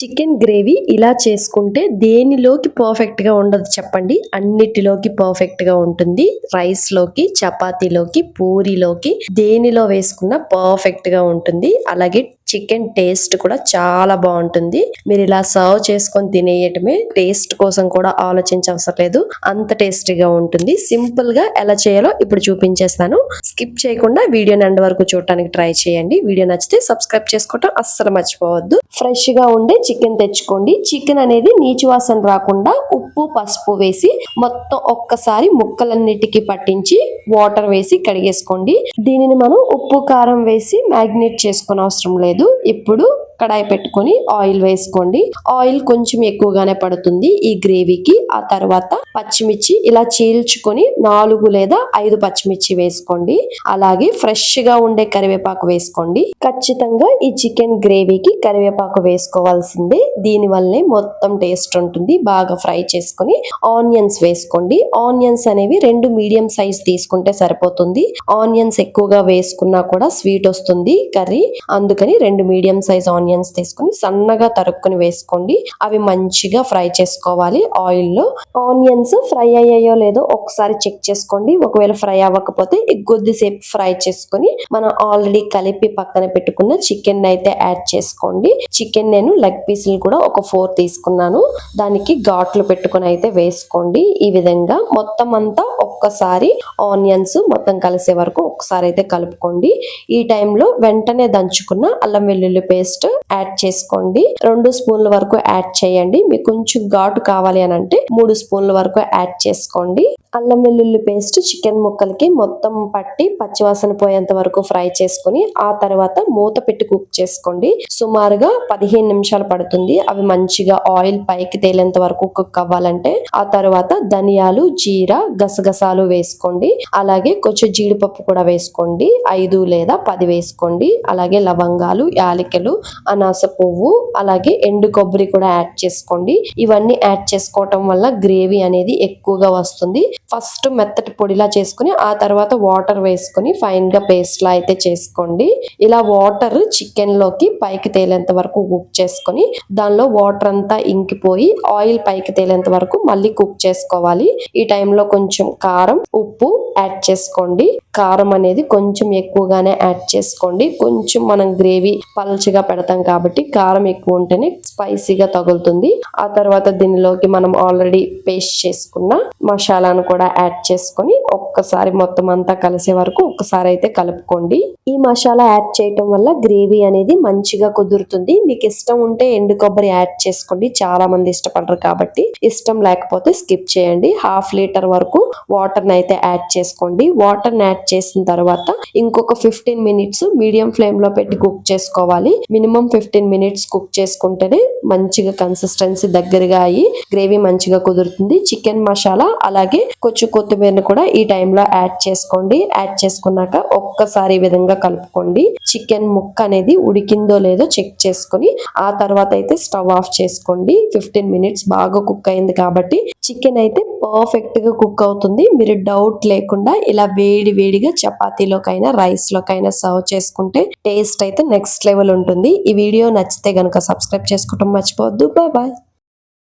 Chicken gravy ఇలా చేసుకుంటే దేనిలోకి perfect గా ఉండదు చెప్పండి. అన్నిటిలోకి పర్ఫెక్ట్ గా ఉంటుంది. రైస్ లోకి, చపాతీలోకి, పూరిలోకి దేనిలో వేసుకున్నా పర్ఫెక్ట్ గా ఉంటుంది. అలాగే చికెన్ టేస్ట్ కూడా చాలా బాగుంటుంది. మీరు ఇలా సర్వ్ చేసుకొని తినేయటమే, టేస్ట్ కోసం కూడా ఆలోచించవసరం లేదు. అంత టేస్టీగా ఉంటుంది. సింపుల్ గా ఎలా చేయాలో ఇప్పుడు చూపించేస్తాను. స్కిప్ చేయకుండా వీడియోని ఎండ్ వరకు చూడటానికి ట్రై చేయండి. వీడియో నచ్చితే సబ్స్క్రైబ్ చేసుకోవటం అస్సలు మర్చిపోవద్దు. ఫ్రెష్ గా ఉండే చికెన్ తెచ్చుకోండి. చికెన్ అనేది నీచు వాసన రాకుండా ఉప్పు పసుపు వేసి మొత్తం ఒక్కసారి ముక్కలన్నిటికీ పట్టించి వాటర్ వేసి కడిగేసుకోండి. దీనిని మనం ఉప్పు కారం వేసి మ్యాగ్నేట్ చేసుకునే అవసరం లేదు. ఇప్పుడు కడాయి పెట్టుకొని ఆయిల్ వేసుకోండి. ఆయిల్ కొంచెం ఎక్కువగానే పడుతుంది ఈ గ్రేవీకి. ఆ తర్వాత పచ్చిమిర్చి ఇలా చీల్చుకొని 4 లేదా 5 పచ్చిమిర్చి వేసుకోండి. అలాగే ఫ్రెష్ గా ఉండే కరివేపాకు వేసుకోండి. ఖచ్చితంగా ఈ చికెన్ గ్రేవీకి కరివేపాకు వేసుకోవాల్సిందే. దీని వల్లే మొత్తం టేస్ట్ ఉంటుంది. బాగా ఫ్రై చేసుకొని ఆనియన్స్ వేసుకోండి. ఆనియన్స్ అనేవి 2 మీడియం సైజ్ తీసుకుంటే సరిపోతుంది. ఆనియన్స్ ఎక్కువగా వేసుకున్నా కూడా స్వీట్ వస్తుంది కర్రీ. అందుకని 2 మీడియం సైజ్ ఆనియన్స్ తీసుకుని సన్నగా తరుక్కుని వేసుకోండి. అవి మంచిగా ఫ్రై చేసుకోవాలి ఆయిల్లో. ఆనియన్స్ ఫ్రై అయ్యాయో లేదో ఒకసారి చెక్ చేసుకోండి. ఒకవేళ ఫ్రై అవ్వకపోతే కొద్దిసేపు ఫ్రై చేసుకొని మనం ఆల్రెడీ కలిపి పక్కన పెట్టుకున్న చికెన్ అయితే యాడ్ చేసుకోండి. చికెన్ నేను లెగ్ పీసులు కూడా ఒక 4 తీసుకున్నాను. దానికి ఘాట్లు పెట్టుకుని అయితే వేసుకోండి. ఈ విధంగా మొత్తం అంతా ఒక్కసారి ఆనియన్స్ మొత్తం కలిసే వరకు ఒకసారి అయితే కలుపుకోండి. ఈ టైంలో వెంటనే దంచుకున్న అల్లం వెల్లుల్లి పేస్ట్ యాడ్ చేసుకోండి. 2 స్పూన్ల వరకు యాడ్ చేయండి. మీకు కొంచెం ఘాటు కావాలి అని అంటే 3 స్పూన్ల వరకు యాడ్ చేసుకోండి. అల్లం వెల్లుల్లి పేస్ట్ చికెన్ ముక్కలకి మొత్తం పట్టి పచ్చివాసన పోయేంత వరకు ఫ్రై చేసుకుని ఆ తర్వాత మూత పెట్టి కుక్ చేసుకోండి. సుమారుగా 15 నిమిషాలు పడుతుంది. అవి మంచిగా ఆయిల్ పైకి తేలేంత వరకు కుక్ అవ్వాలంటే. ఆ తర్వాత ధనియాలు, జీరా, గసగసాలు వేసుకోండి. అలాగే కొంచెం జీడిపప్పు కూడా వేసుకోండి. 5 లేదా 10 వేసుకోండి. అలాగే లవంగాలు, యాలకులు, అనాస పువ్వు, అలాగే ఎండు కొబ్బరి కూడా యాడ్ చేసుకోండి. ఇవన్నీ యాడ్ చేసుకోవటం వల్ల గ్రేవీ అనేది ఎక్కువగా వస్తుంది. ఫస్ట్ మెత్తటి పొడిలా చేసుకుని ఆ తర్వాత వాటర్ వేసుకుని ఫైన్ గా పేస్ట్ లా అయితే చేసుకోండి. ఇలా వాటర్ చికెన్ లోకి పైకి తేలేంత వరకు కుక్ చేసుకొని దానిలో వాటర్ అంతా ఇంకిపోయి ఆయిల్ పైకి తేలేంత వరకు మళ్ళీ కుక్ చేసుకోవాలి. ఈ టైంలో కొంచెం కారం, ఉప్పు యాడ్ చేసుకోండి. కారం అనేది కొంచెం ఎక్కువగానే యాడ్ చేసుకోండి. కొంచెం మనం గ్రేవీ పల్చగా పెడతాం కాబట్టి కారం ఎక్కువ ఉంటేనే స్పైసీగా తగులుతుంది. ఆ తర్వాత దీనిలోకి మనం ఆల్రెడీ పేస్ట్ చేసుకున్న మసాలాను కూడా యాడ్ చేసుకొని ఒక్కసారి మొత్తం అంతా కలిసే వరకు ఒక్కసారి అయితే కలుపుకోండి. ఈ మసాలా యాడ్ చేయటం వల్ల గ్రేవీ అనేది మంచిగా కుదురుతుంది. మీకు ఇష్టం ఉంటే ఎండు కొబ్బరి యాడ్ చేసుకోండి. చాలా మంది ఇష్టపడరు కాబట్టి. ఇష్టం లేకపోతే స్కిప్ చేయండి. 1/2 లీటర్ వరకు వాటర్ అయితే యాడ్ చేసుకోండి. వాటర్ యాడ్ చేసిన తర్వాత ఇంకొక 15 మినిట్స్ మీడియం ఫ్లేమ్ లో పెట్టి కుక్ చేసుకోవాలి. మినిమం 15 మినిట్స్ కుక్ చేసుకుంటేనే మంచిగా కన్సిస్టెన్సీ దగ్గరగా అయ్యి గ్రేవీ మంచిగా కుదురుతుంది. చికెన్ మసాలా అలాగే కొంచెం కొత్తిమీరని కూడా ఈ టైంలో యాడ్ చేసుకోండి. యాడ్ చేసుకున్నాక ఒక్కసారి ఈ విధంగా కలుపుకోండి. చికెన్ ముక్క అనేది ఉడికిందో లేదో చెక్ చేసుకొని ఆ తర్వాత అయితే స్టవ్ ఆఫ్ చేసుకోండి. 15 మినిట్స్ బాగా కుక్ అయింది కాబట్టి చికెన్ అయితే పర్ఫెక్ట్ గా కుక్ అవుతుంది. మీరు డౌట్ లేకుండా ఇలా వేడి వేడిగా చపాతీలోకైనా రైస్ లోకైనా సర్వ్ చేసుకుంటే టేస్ట్ అయితే నెక్స్ట్ లెవెల్ ఉంటుంది. ఈ వీడియో నచ్చితే గనుక సబ్స్క్రైబ్ చేసుకోవడం మర్చిపోవద్దు. Bye bye.